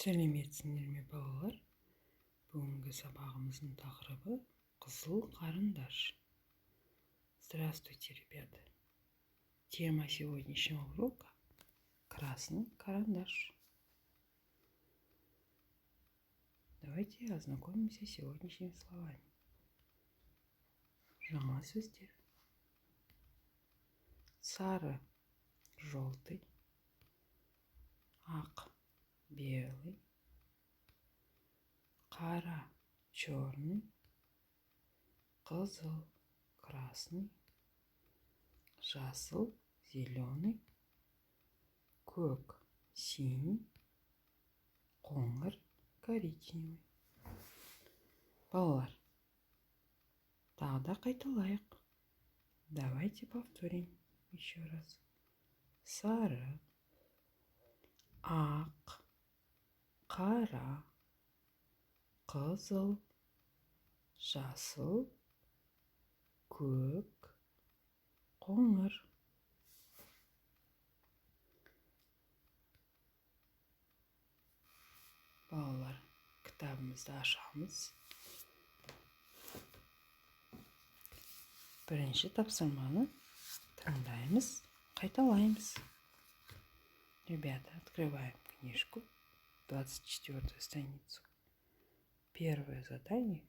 Сәлеметсіңдер ме, балалар? Бүгінгі сабағымыздың тақырыбы қызыл қарындаш. Здравствуйте, ребята! Тема сегодняшнего урока – красный карандаш. Давайте ознакомимся с сегодняшними словами. Жаңа сөздер. Сары – желтый, ақ – белый, қара – черный, қызыл – красный, жасыл – зеленый, көк – синий, қоңыр – коричневый. Балалар, тағы да қайталайық. Давайте повторим еще раз. Сары, ақ, қара, қызыл, жасыл, көк, қоңыр. Балалар, кітабымызды ашамыз. Бірінші тапсырманы тыңдаймыз, қайталаймыз. Ребята, открываем книжку, 24-ю страницу. Первое задание.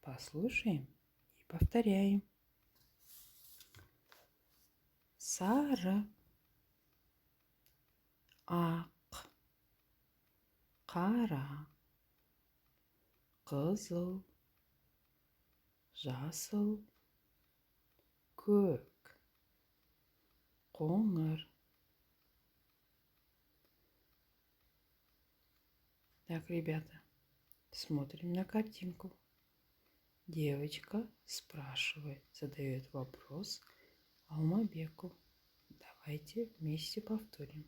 Послушаем и повторяем. Сары, ақ, қара, қызыл, жасыл, көк, қоңыр. Так, ребята, смотрим на картинку. Девочка спрашивает, задает вопрос Алмабеку. Давайте вместе повторим.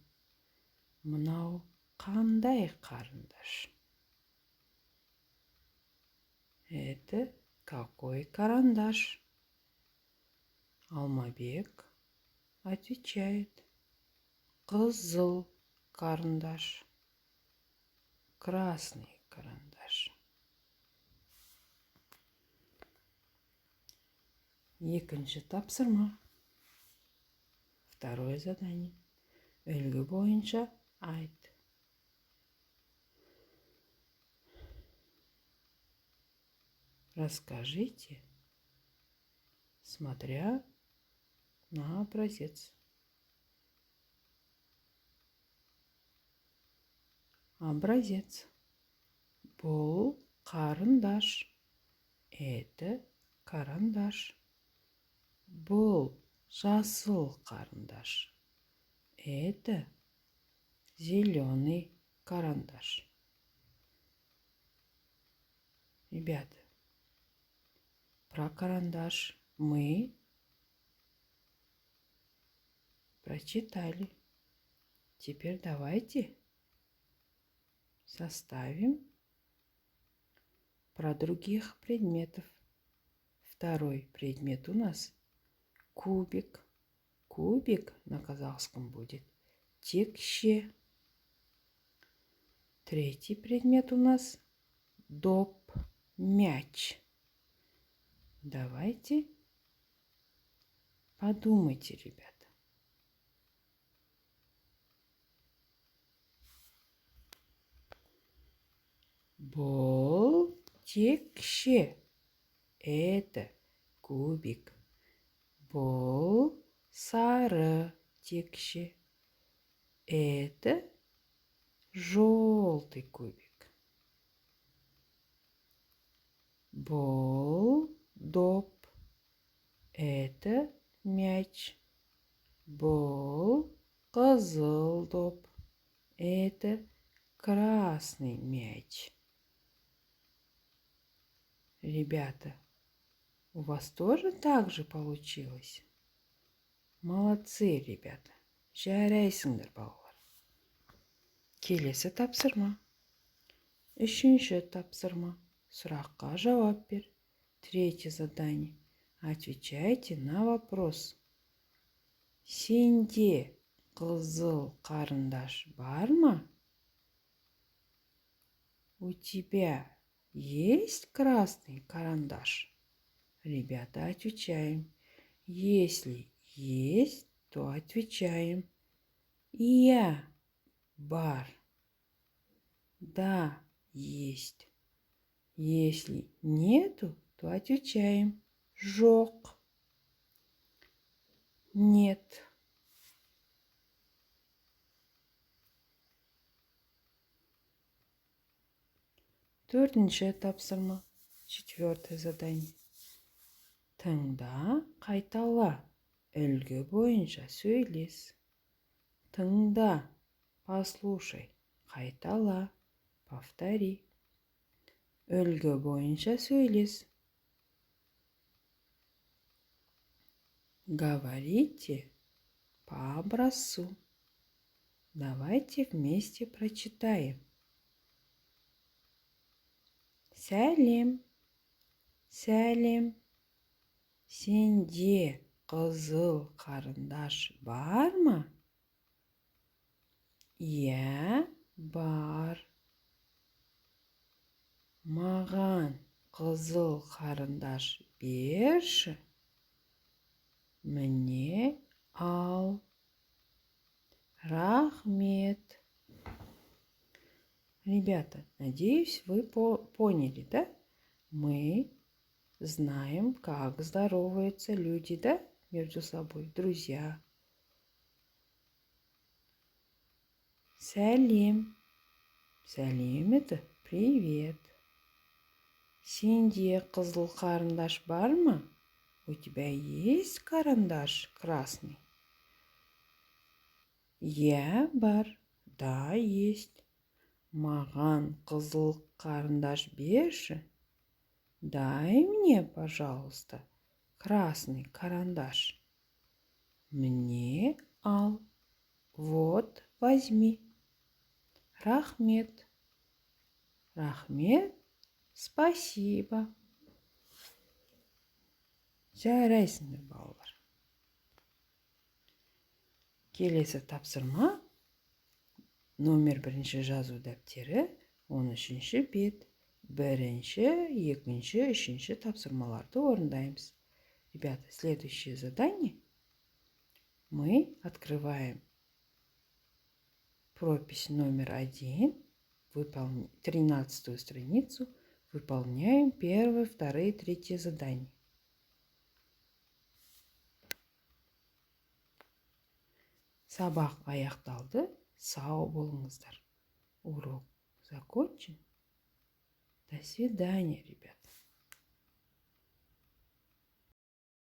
Мынау қандай карандаш? Это какой карандаш? Алмабек отвечает: қызыл карандаш, красный карандаш. Екінші тапсырма. Второе задание. Үлгі бойынша айт. Расскажите, смотря на образец. Образец. Бұл карандаш. Это карандаш. Бұл жасыл карандаш. Это зеленый карандаш. Ребята, про карандаш мы прочитали. Теперь давайте составим про других предметов. Второй предмет у нас кубик. Кубик на казахском будет текше. Третий предмет у нас доп, мяч. Давайте подумайте, ребята. Бұл текше. Это кубик. Бұл сары текше. Это желтый кубик. Бұл доп. Это мяч. Бұл қызыл доп. Это красный мяч. Ребята, у вас тоже так же получилось? Молодцы, ребята. Жарайсыңдар, балалар. Келесі тапсырма. Үшінші тапсырма. Сұраққа жауап бер. Третье задание. Отвечайте на вопрос. Сенде қызыл қарындаш бар ма? у тебя есть красный карандаш? Ребята, отвечаем. Если есть, то отвечаем. Я, бар. Да, есть. Если нету, то отвечаем. Жоқ. Нет. Төртінші тапсырма. Четвертое задание. Тыңда, қайтала. Үлгі бойынша сөйлес. Тыңда, послушай. Қайтала, повтори. Үлгі бойынша сөйлес. Говорите по образцу. Давайте вместе прочитаем. Сәлем, сәлем. Сенде қызыл қарындаш бар ма? Иә, бар. Маған қызыл қарындаш берші. Міне ал. Рахмет. Ребята, надеюсь, вы поняли, да? Мы знаем, как здороваются люди, да, между собой, друзья. Сәлем. Сәлем это привет. Сенде қызыл карандаш бар ма? У тебя есть карандаш красный? Я бар. Да, есть. Маған қызыл карандаш берші. Дай мне, пожалуйста, красный карандаш. Мне ал. Вот, возьми. Рахмет. Рахмет. Спасибо. Жарайсыңдар, балалар. Келесі тапсырма. Номер бірінші жазу дәптері 13-ші бет. Бірінші, екінші, үшінші тапсырмаларды орындаймыз. Ребята, следующее задание. Мы открываем пропись номер 1, 13-ю страницу, выполняем 1, 2, 3 задания. Сабақ аяқталды. Сау болыңыздар. Урок закончен. До свидания, ребята.